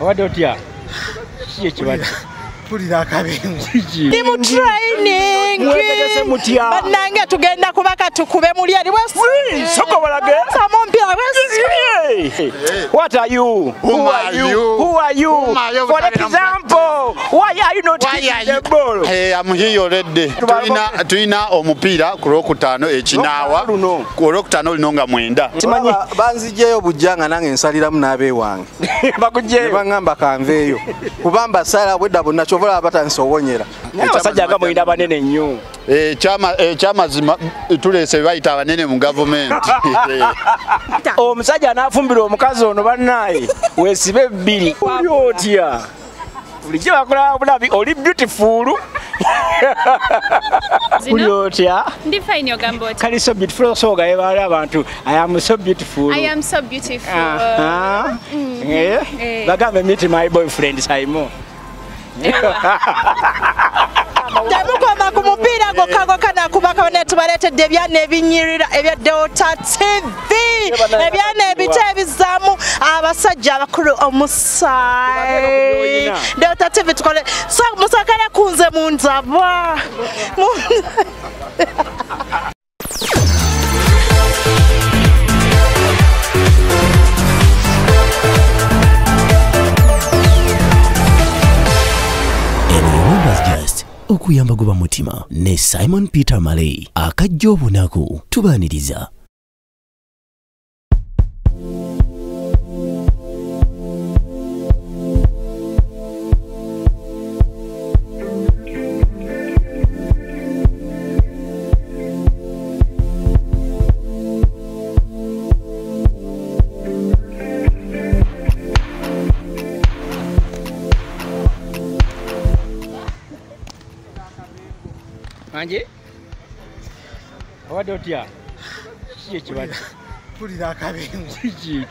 Wadde otya? Kiki ekibadde? Pulira akabengo. Ndi mu training. Mwetegese mutya? Bannange tugenda kubaka tukube muli ali wesi. Soko balage. Samompira wesi. What are you? Who are you? Who are you? For example, why are you not kicking the ball? I'm here already. Tuina omupiira ku Lwokutaano ekinaawa. Ku Lwokutaano linonga mwenda. Simanyi banzijeyo bujjanga nange nsaliramu n'abeewange. Bakujeyo. Bangamba kanveeyo. Kubamba sala bwedda bonna chovola abatandise owonyera. Abasajja nga mwenda banene nnyo. Kyamazima tuleese bayita abanene mu gavumenti. Omusajja anaafumbira omukazi ono bannaaye weesibe bbiri. Oli otya? Bulijjo bakola bulabi oli beautiful. Uli otya? Ndi fine ogamba otya? Kali so beautiful so gaebala abantu. I am so beautiful. I am so beautiful. Bagambe meet my boyfriend Simon. Temukoma ku mupiira gokka na kubaka ne tubaletedde ebyana ebinyirira ebya Delta TV. Ebyana ebite ebizaamu abasajja abakulu omusaayi. Delta TV tukole so musakala kunze munzaba. Okuyamba guba mutima ne Simon Peter Malay akajja obunaku tubaaniriza. Anje? Wadde otya? Kiki ekibadde? Pulira akabengo. Kiki?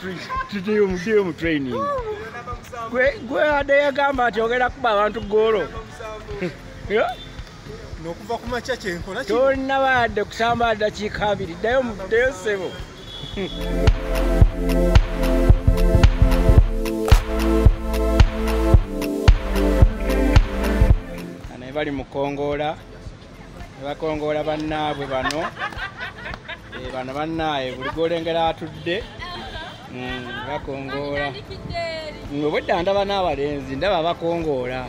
Tuteyo mu training. Gwe adde yagamba nti ogenda kuba abantu ggoolo. N'okuva ku makya kyenkola ki? Tonnabadde kusamba ddakiika 2. Ddayo ssebo. Ana bali mu kongoola. Bakongoola bannaabwe bano. Bano bannaaye buli gw'olengera atudde. Bakongoola. Obwedda ndaba n'abalenzi ndaba bakongoola.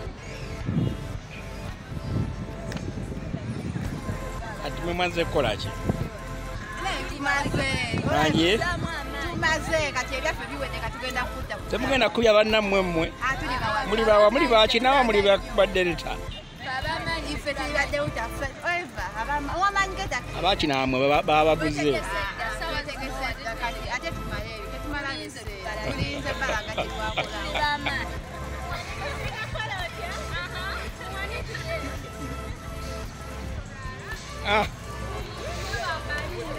Ati mwe mwanze kukola ki? Tumaze kati ebyaffe biwedde tugenda kudda. Temugenda kubya bannammwe mmwe. Muli bawa muli bakinawa muli badereta. Abakina amwe babaguze.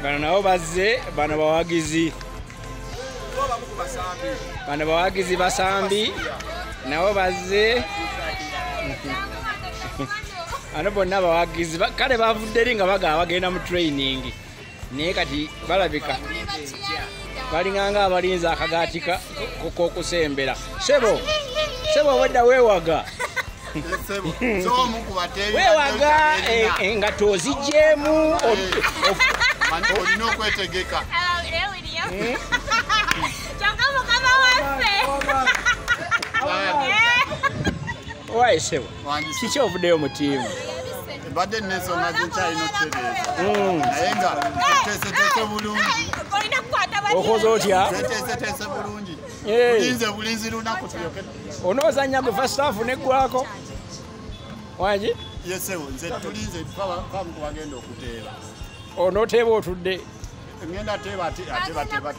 Bano nabo bazze, bano bawagizi. Bano bawagizi basambi. Nabo bazze. Ano bonna bawagizi kale bavudde eri nga bagenda mu training naye kati balabika balinganga abalinzi akagaati k'okusembera. Sebo wedda weewaga weewaga engato oziggyemu olina okwetegeka. Owaye Sebo, kiki ovuddeyo mu ttiimu? Badde n'ensonga zenkyalina okutereeza naye nga teeseteese bulungi. Okoze otya? Teeseteese bulungi. Bulinzi lunaku tulyoke. Onoozannya gwe first half neggwako? Wangi? Yesewo nze tulinze famu ku bagenda okuteeba. Onooteeba otudde? Ngenda teeba ate bateeba.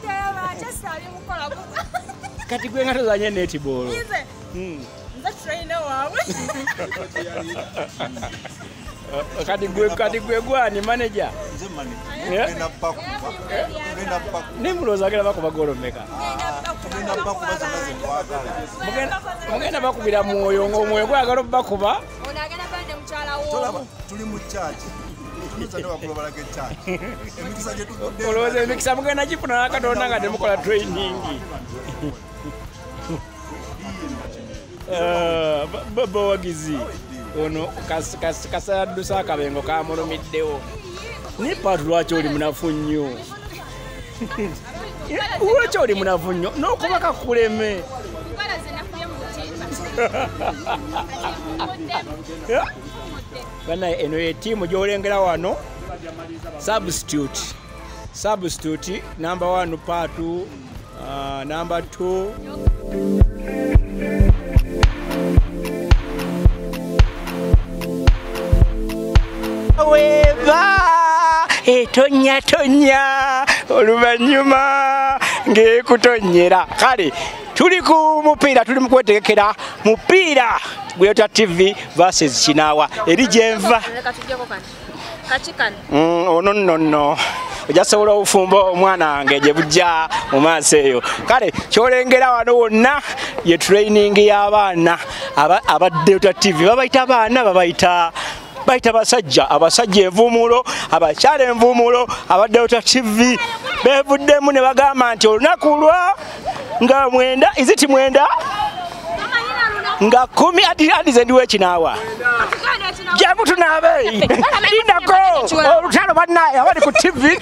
Kati gwe nga tozanye netball. Kati gwe gwani manager? Nze manager. Ngenda Bakuba. Nimulooza agenda bakuba golo mmeka? Ngenda Bakuba zamaze kwagala. Mugenda bakubira mwoyo ng'omwoyo gwagala obbakuba? Tuli mu church. Olowooza emikisa mugenda gifuna n'akatonda nga temukola training. Baba wagizi ono kasaddusa akabengo kamulumiddewo ni patu lwaki oli munafu nnyo lwaki oli munafu nnyo n'okuba kakuleme bana eno ye tiimu gy'olengera wano substitute number 1 patu number 2 weva tonya oluvannyuma ng'ekutonyera kale tuli ku mupiira tuli mu kwetegekera mupiira Gweta TV versus Kinaawa eri gyenva no ojasobola obufumbo omwana wange gye bujja mu maaso eyo kale kyolengera wano wonna ye training y'abaana abadde TV babayita abaana babayita abasajja envumulo abakyala envumulo abadde TV bevuddemu ne bagamba nti olunaku lwa nga 9 iziti 9 nga 10 adize ndiwe Kinaawa jabu tunabe indako olutalo bannaye abali ku TV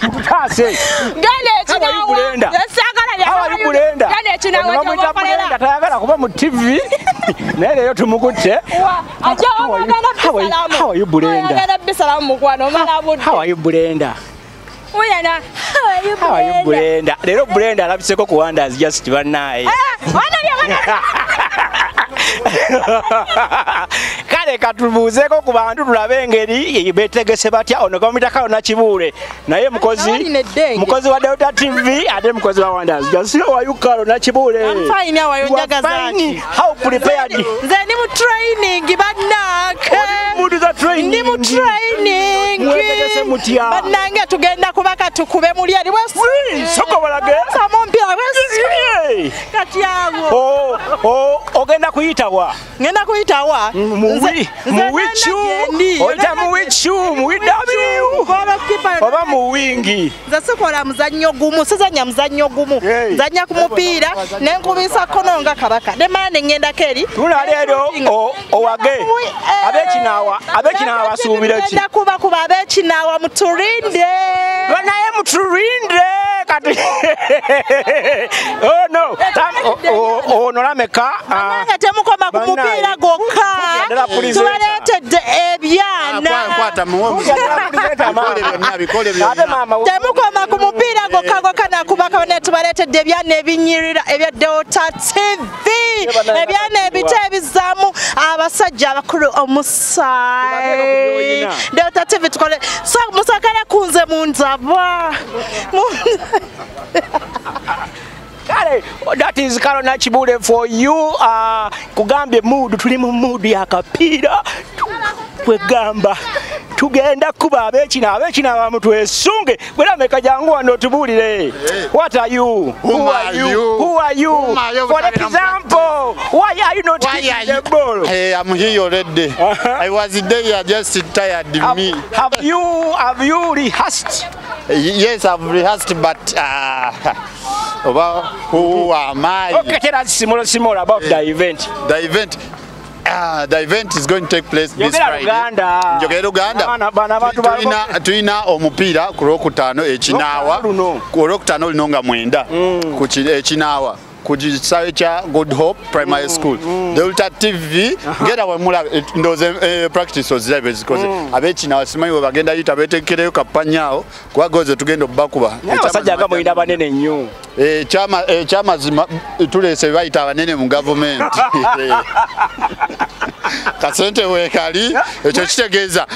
tutase gane Kinaawa yasagala ya Bulenda gane Kinaawa tayagala kuba mu TV naye leero tumukutte how are you Bulenda how are you Bulenda Uyana how are you Bulenda leero Bulenda alabiseko ku Wonders just bannaye kale katubuuzeko ku bantu tulabe engeri betegese batya ono komitaka ona Kibuule naye mukozi wa Delta TV ate mukozi wa Wonders just how are you Karo na Kibuule I'm fine how are you Jagazaki how prepared nze ndi mu training bannake ndi mu training mwetegese mutya bannange tugenda kubaka tukube muli ali wesi sokobolage samompira wesi kati yawo ogenda kuyitawa ngenda kuyitawa muwichu oyita muwichu muwidabiu oba muwingi nze sikola muzannyo gumu sizanya muzannyo gumu nzanya ku mupiira nenkubisa kono nga kabaka demande ngenda keri tula leero owage abekinaawa basuubira ki ngenda kuba abekinaawa muturinde banaye muturinde kati oh no ono lameka nanga temukoma ku mupiira gokka tubaletedde ebyana temukoma ku mupiira gokka nakubaka ne tubaletedde ebyana ebinyirira ebya Delta TV ebyana ebite ebizaamu abasajja abakulu omusaayi Delta TV tukole so musakala kunze munzaba kale that is Karo na Kibuule for you kugambye mood tuli mu mood ya kapiira kwegamba tugenda kuba abekina bamutwesunge bwera meka jangu wano tubulire what are you who are you for example why are you not hitting the ball hey I'm here already I was there just tired me have you rehearsed yes I've rehearsed but about who am I okay tell us small about the event the event is going to take place this Friday. Njogera Uganda. Tuina omupiira ku Lwokutaano Kinaawa. Ku Lwokutaano linonga 9 ku Kinaawa. Ku kisawe kya Good Hope Primary School. Delta TV ngera wemula ndoze practice ozibe zikoze. Abekinaawa simanyi we bagenda yita betekereyo kapanyao kwagoze tugenda Okubakuba. Abasajja agamuyina abanene nnyo. Chama zima tulese bayita abanene mu government. Kasente wekali ekyo kitegeeza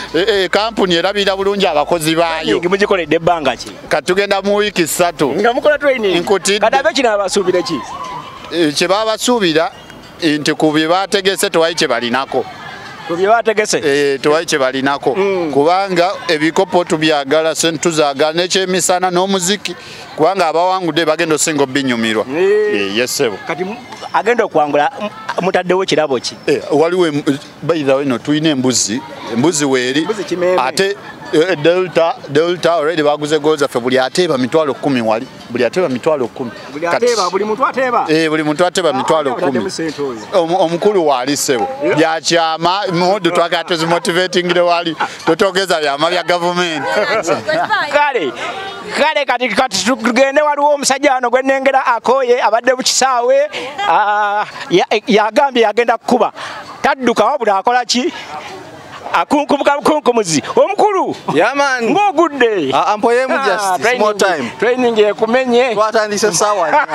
kampuni erabira bulungi abakozi baayo mugikoledde ebbanga ki katugenda mu wiiki 3 nga mukola training kadabe kina abasuubira ki kye babasuubira nti ku bye bategese tewayi kye balinako tewayi kye balinako kubanga ebikopo tubyagala sentuzaagala n'ekyemisana n'omuziki kubanga abawangudde bagenda osinga obbinyumirwa yesebo kati agenda okwangula mutaddewo kirabo ki waliwo bayira weno tulina embuzi weeri ate Delta already baguze goals affe buli ateeba mitwalo 10 wali. Buli ateeba mitwalo 10. Buli ateeba buli muntu ateeba. Buli muntu ateeba mitwalo 10. Omukulu wali sebo. Bya kyama modu twakate motivating le wali. Totogeza byama bya government. Kale kati tugende waliwo omusajja wano gwe nnengera akoye abadde mu kisaawe yagambye yagenda kukuba tadduka wabula akola ki akunkumuka bukunkumuzi omukulu yaman ng'ogudde ampoyemu just small time training ekumenye twatandise sawa nnya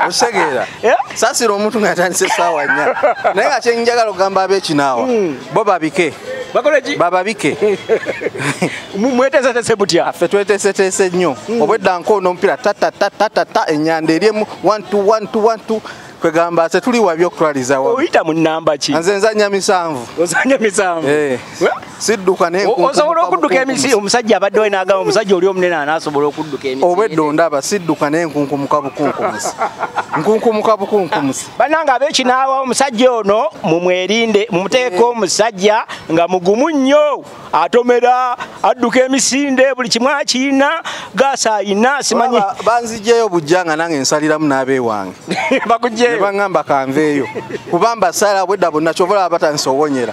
osegeera sasira omuntu ng'atandise sawa nnya naye nga kyenjagala okugamba ab'ekinaawa bo babike bababike mweteeseteese butya ffe tweteeseteese nnyo obwedda nkoono omupiira tatatata ennyanda eryemu 1-2 kwegamba ate tuli wabi okutwaliza wamu oyita mu nnamba ki nze nzanya 7 ozanya 7 sidduka n'enkunkumu osobola okudduka emisi omusajja abadde we n'agamba omusajja oli omunene anaasobola okudduka emisi obwedda ondaba sidduka n'enkunkumuka bukunkumusi nkunkumuka bukunkumusi bannange ab'ekinaawa omusajja ono mumwerinde mumuteeko omusajja nga mugumu nnyo atomera adduka emisinde buli kimu akiina gaasa ayina simanyi banzijjeyo bujja nga nange nsaliramu n'abeewange bakugjeyo nebangamba kanveeyo kubamba sala bwedda bonna kyobola batandisa owonyera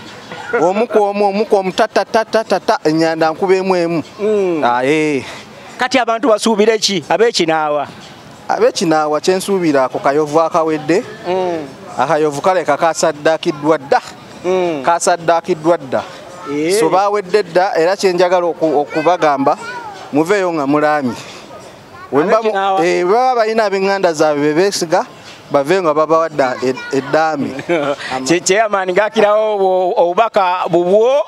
omuku tatatata ennyanda nkubeemu emu kati abantu basuubira ki ab'ekinaawa kyensuubira ako kayovu akawedde akayovu kaleka kasaddakiddwa dda so bawedde dda era kyenjagala okubagamba muveeyo nga mulaami baba balina ab'eŋŋanda zaabwe bebeesiga bave nga babawadda eddaami chairman ngakirawo obubaka bubwo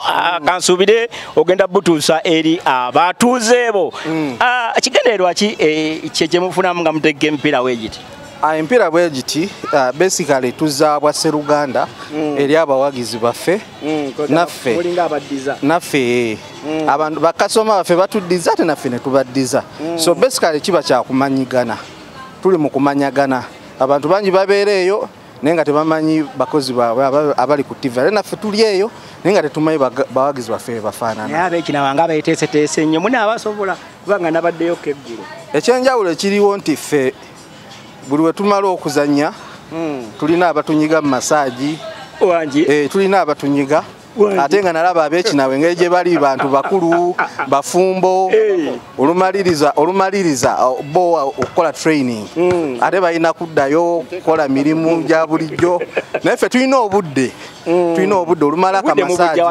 kansuubire ogenda butuusa eri abatuuze bo kigendererwa ki kyemufunamu nga mutegeka emipiira weegiti empiira bwegiti basically tuzaabwa Sseruganda eri abawagizi baffe naffe abantu bakasoma baffe batuddiza ate naffe ne tubaddiza so basically kiba kyakumanyigana tuli mu kumanyagana abantu bangi babeera eyo naye nga tebamanyi bakozi baabwe abali ku TV naffe tuli eyo naye nga tetumanyi bawagizi baffe bafaanana naye ab'ekinaawa nga beeteeseteese nnyo mune abasobola kubanga nabaddeyoko eggulu ekyenjawulo ekiriwo nti ffe buli we tumala okuzannya tulina abatunyiga mu masaagi tulina abatunyiga ate nga nalaba ab'ekinaawa engeri gye bali bantu bakulu bafumbo olumaliriza bo okukola training ate balina kuddayo okukola mirimu gya bulijjo naye ffe tulina obudde olumala akamasaagi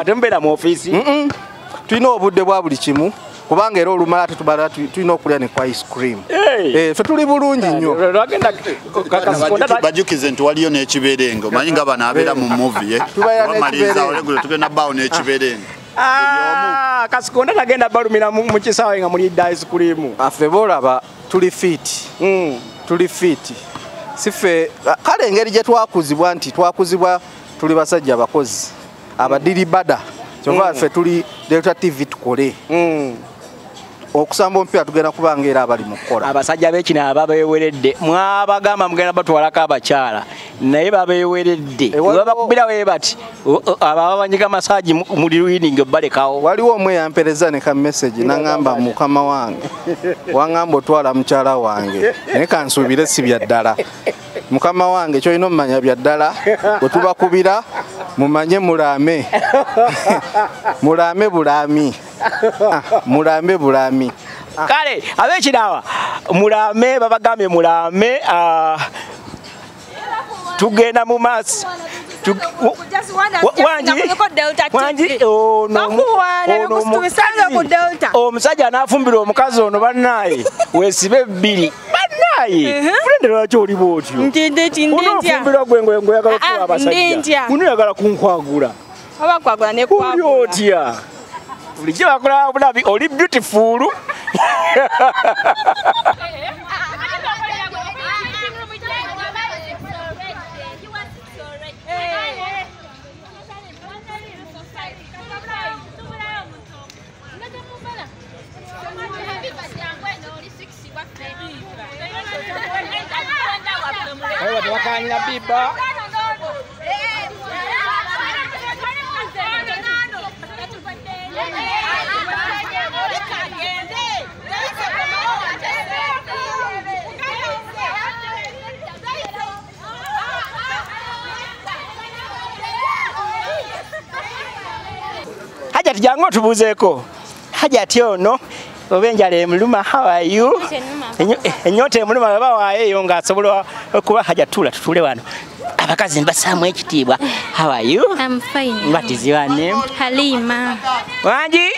tulina obudde bwa buli kimu kubanga era olumala tetubala tulina okulya ne kwa ice cream ffe tuli bulungi nnyo bajukize nti waliyo n'ekiberengo manyi nga bano abeera mu movie bamaliriza olegulo tugenda bbaawo n'ekiberengo kasikonda tagenda balumira mu kisaawe nga mulidde ice cream affe boolaba tuli fiiti si ffe kale engeri gye twakuzibwa nti twakuzibwa tuli basajja bakozi abadiribada kyova ffe tuli Delta TV tukole okusamba omupiira tugenda kubanga era abali mu kukola abasajja b'ekinaawa babeeweredde mwabagamba mugenda batwalako abakyala naye babeeweredde bakubira we bati ababa banyiga masaagi muli wining balekawo waliwo omwe yampereza ne ka message nangamba mukama wange wangamba otwala mukyala wange naye kansuubire si bya ddala mukama wange kyolina omumanya bya ddala bwe tubakubira mumanye mulame mulambe bulami kale ab'ekinaawa mulame babagambye mulame tugenda mu maaso omusajja anafumbira omukazi ono bannaaye weesibe 2 bannaaye kulende lwaki oli bwotyo onofumbira gwe oyagala okuwa abasajja unoyagala kunkwagula oli otya bulijjo bakola bulabi oli beautiful wakanyira biba Hajati jangu tubuzeeko. Hajati ono obenjala emuluma, how are you? Enyote emuluma baba waayeyo ng'asobola okuba Hajatula tutule wano. Abakazi mbasaamu ekitiibwa. How are you? I'm fine. What is your name? Halima. Wanji?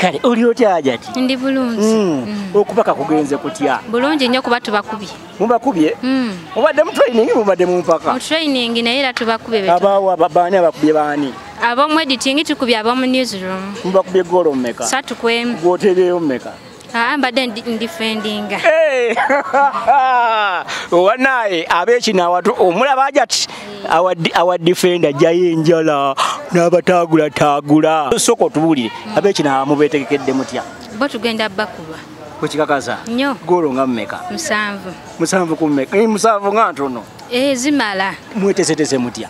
Kale oli otya Hajati? Ndi bulungi. Okubaka kugenze kutya? Bulungi nnyo kuba tubakubye. Mubakubye? Mubadde mu training mubadde mu mpaka? Mu training naye era tubakubye betu. Abawa baani abakubye baani? Ab'omu editing tukubye ab'omu newsroom. Mubakubye golo mmeka? 3 kwemu. Gwotereyo mmeka? Mbadde ndifendinga. Wanaye abekina watu omulaba Hajati awa defender jaye enjala n'abataagula. Soko tubulire abekina mubetegekedde mutya? Bo tugenda bakuba. Kukikakaza? Nnyo. Golo nga mmeka? 7. 7 ku mmeka? 7 nga ntono. Zimala. Mwetesetese mutya?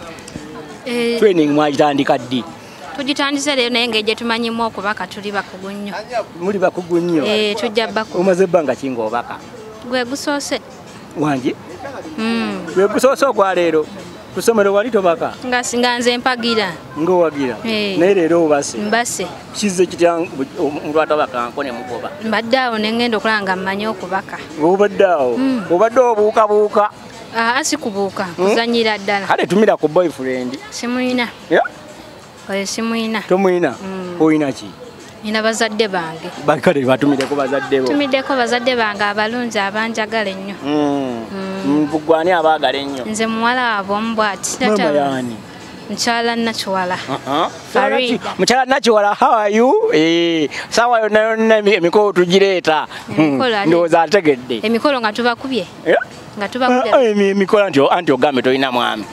Training mwagitandika ddi? Tugitandise leero naye ng'egye tumanyimu okubaka tuli bakugu nnyo. Muli bakugu nnyo? Tujja bakugu. Omaze ebbanga ki ng'obaka? Gwe gusoose. Wangi? Gwe gusoose ogwa leero? Ku ssomero wali tobaka? Nga nze mpagira. Ng'owagira? Naye leero obase? Mbase. Kizze kitya omuntu atabaka ne mugoba? Mbadde awo ne ngenda okulaba nga mmanyi okubaka. Obadde awo? Obadde obuukabuuka? Si kubuuka, kuzannyira ddala. Kale tumira ku boyfriend. Simuyina. Simuyina. Tomuyina? Oyina ki? Nina bazadde bange. Bakale batumireko bazadde bo? Tumiddeko bazadde bange abalungi abanjagala ennyo. Bugwani abaagala ennyo? Nze muwala waabwe Omubwati. Mama yaani? Mukyala Nakiwala. Farida. Mukyala Nakiwala, how are you? Sawa yonna yonna emikolo tugireeta. Ndowooza ategedde. Emikolo nga tubakubye? Nga tubakubye. Emikolo anti ogambe tolina mwami.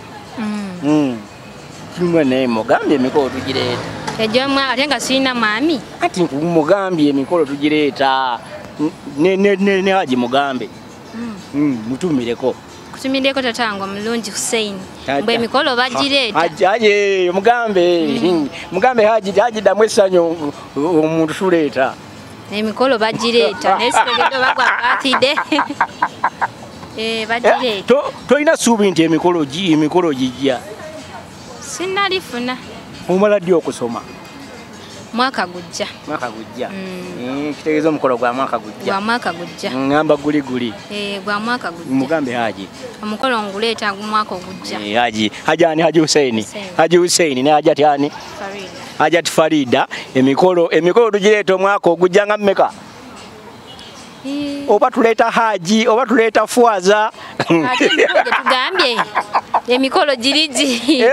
Kimwe naye mugambye emikolo tugireeta. Ate nga sirina mwami? Ati mugambye emikolo tugireeta. Ne Haji mugambe. Mutumireko. Kutumiddeko tatange omulungi Hussein. Mbwe emikolo bagireeta. Haji mugambe. Mugambe Haji ddamu essanyu omuntu tuleeta. Emikolo bagireeta. Naye sitegedde bagwa birthday. Bagireeta. Tolina ssuubi nti emikolo gijja? Sinnalifuna. Omala ddi okusoma? Mwaka gujja. Mwaka gujja. Kitegeeza omukolo gwa mwaka gujja. Gwa mwaka gujja. Ngamba guli. Gwa mwaka gujja. Mugambe Haji. Omukolo nguleeta mwaka ogujja. Haji. Hajani Haji Hussein. Haji Hussein ne Hajati ani? Farida. Hajati Farida. Emikolo tugireeta omwaka ogujja nga mmeka? Oba tuleeta Haji, oba tuleeta Fwaza. Ate tugambye emikolo girigi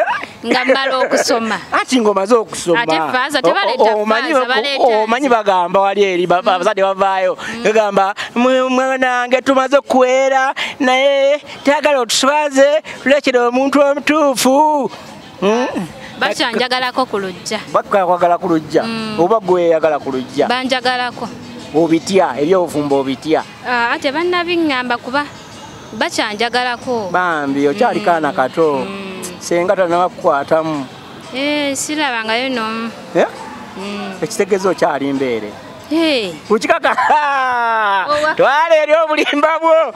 nga mmala okusoma. Ati ng'omaze okusoma. Ate Fwaza tebaleeta Fwaza baleeta. Omanyi bagamba wali eri abazadde bavaayo. Bagamba mwanange tumaze okuwera naye tayagala otuswaze tulekere omuntu omutuufu. Bakyanjagalako ku lujja. Bakwagala ku lujja. Oba gwe yagala ku lujja. Banjagalako. Obitya ebyobufumbo obitya? Ate bannabiŋŋamba kuba bakyanjagalako. Bambi okyali kaana kato. Senga tanabakukwatamu. Sirabangayo n'omu. Ekitegeeza okyali mbeere. Kukikaka twala eri obulimba bwo.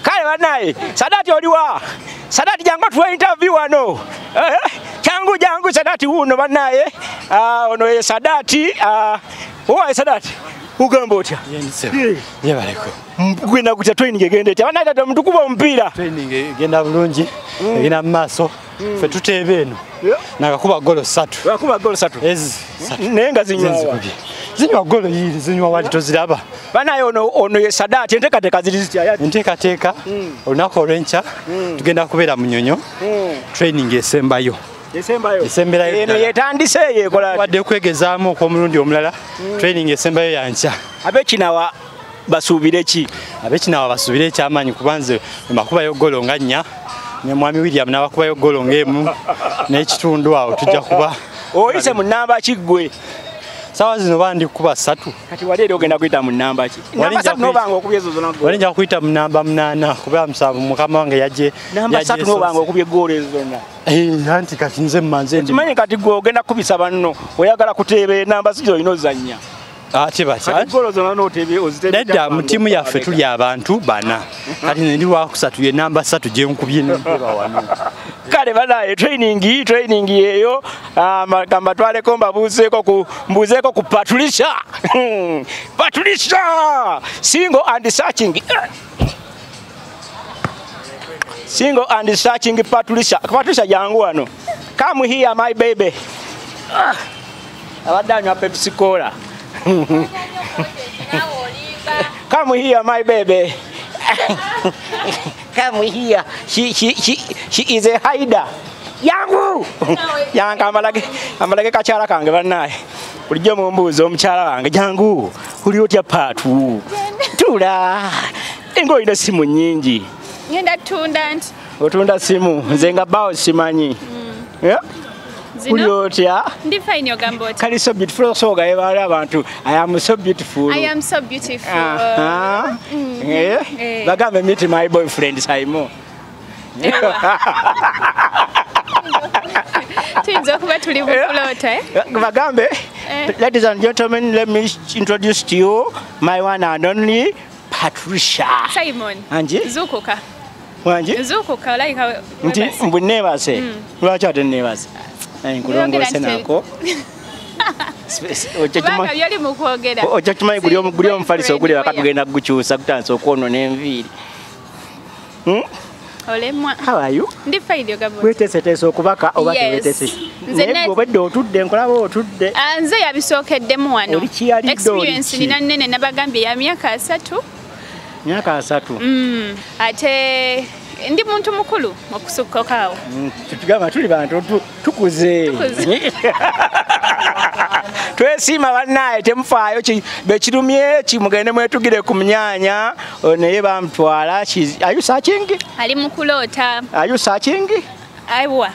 Kale bannaye Sadati oliwa? Sadati jangu tuwe interview wano. Jangu Sadati wuno bannaye. Ono ye Sadati. Owaye Sadati ugamba otya? Yebaleko. Gwenda kutya training egenda etya? Bannaye tata mutukuba omupiira. Training egenda bulungi. Egenda mu maaso. Ffe tuteeba eno. Nakakuba golo 3. Wakuba golo 3? Naye nga zinywa. Zinywa golo yiri, zinywa wali toziraba. Bannaye ono ye Sadati enteekateeka ziri zitya? Enteekateeka olunaku olw'enkya tugenda kubeera mu Nnyonyo. Training esembayo. Esemberayo. Eno yetandise yekola. Wadde kwegezaamu okw'omulundi omulala. Training esembayo ya nkya. Abekinawa basuubire ki? Abekinawa basuubire ekyamaanyi kubanze bakubayo golo nga 4. Ne mwami William n'abakubayo golo ng'emu n'ekitundu awo tujja kuba. Oyise mu nnamba ki ggwe? Sawa zino bandi kuba 3. Kati wali eri ogenda kuyita mu nnamba ki? Namba 3 n'obanga okubye ezo zonna golo. Wali nja kuyita mu nnamba 8 kuba 7 mukama wange yajje. Namba 3 n'obanga okubye golo ezo zonna. Anti kati nze mmanze ndi. Kimanyi kati gwe ogenda kubisa banno oyagala kuteeba namba si gy'olina ozannya. ate batya nedda mu ttiimu yaffe tuli abantu 4 kati ndi wakusatu ye namba 3 gye nkubye n'empeba wano kale banaye training yeyo gamba twaleko mbuzeeko ku Patricia Patricia single and searching Patricia jangu wano come here my baby abadde anywa Pepsi Cola come here my baby come here she is a hider yangu yanga amalage kakyala kange banaye bulijjo mumbuuza omukyala wange jangu uli otya Patu tula engo ina simu nyingi ngenda tunda nti otunda simu nze nga bawo simanyi uli otya ndi fine yogambo oti kali so beautiful so ga ebale abantu I am so beautiful bagambe meet my boyfriend Simon tuyinza okuba tuli bukulota bagambe ladies and gentlemen, let me introduce to you my one and only Patricia Simon anje zukuka wanje zukuka like nti mbunebase lwaki ate nebase nkulongose nako okyakimanye guli omufaliso oguli waka tugenda kugukyusa gutandisa okwonona enviiri olemwa how are you ndi fine yogambo weteeseteese okubaka oba teweteese naye obadde otudde nkulaba otudde nze yabisookeddemu wano experience nina nnene nabagambye ya myaka 3 ate ndi muntu mukulu okusukokaawo tutugamba tuli bantu tukuze twesiima bannaye temufaayo bekirumye kimugende mwetugire ku mnyanya naye bamutwala are you searching ali mukulota are you searching aiwa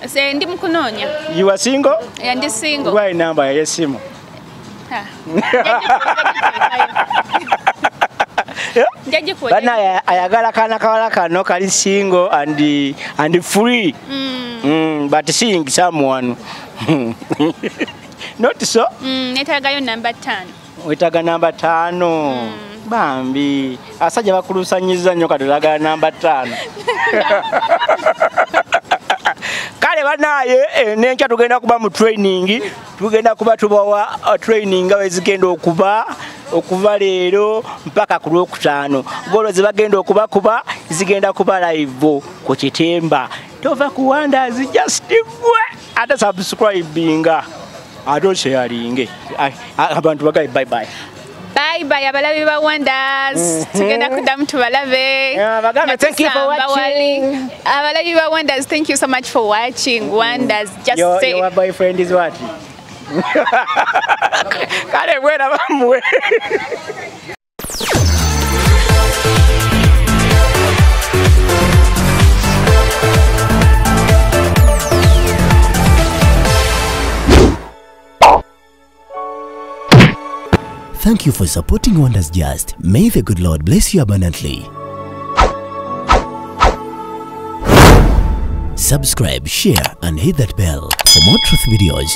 se ndi mukunoonya you are single ndi single why number yesimu bana ayagala kana kawala kano kali single and free but seeing someone not so netagayo number 5 wetaga number 5 bambi asajja bakulusanyiza nnyo katulaga number 5 kale banaye nenkya tugenda kuba mu training tugenda kuba tubawa training awezigenda okuva leero mpaka ku Lwokutaano golo zibagenda okubakuba zigenda kuba live ku Kitemba tova kuwanda zijastigwe ate subscribinga ate sharinge abantu bagaye bye bye abalabi ba Wonders tugenda kuddamu tubalabe thank you for watching abalabi ba Wonders thank you so much for watching Wonders just say your boyfriend is what kale bwera bamwe Thank you for supporting Wonders Just. May the good Lord bless you abundantly. Subscribe, share, and hit that bell for more truth videos.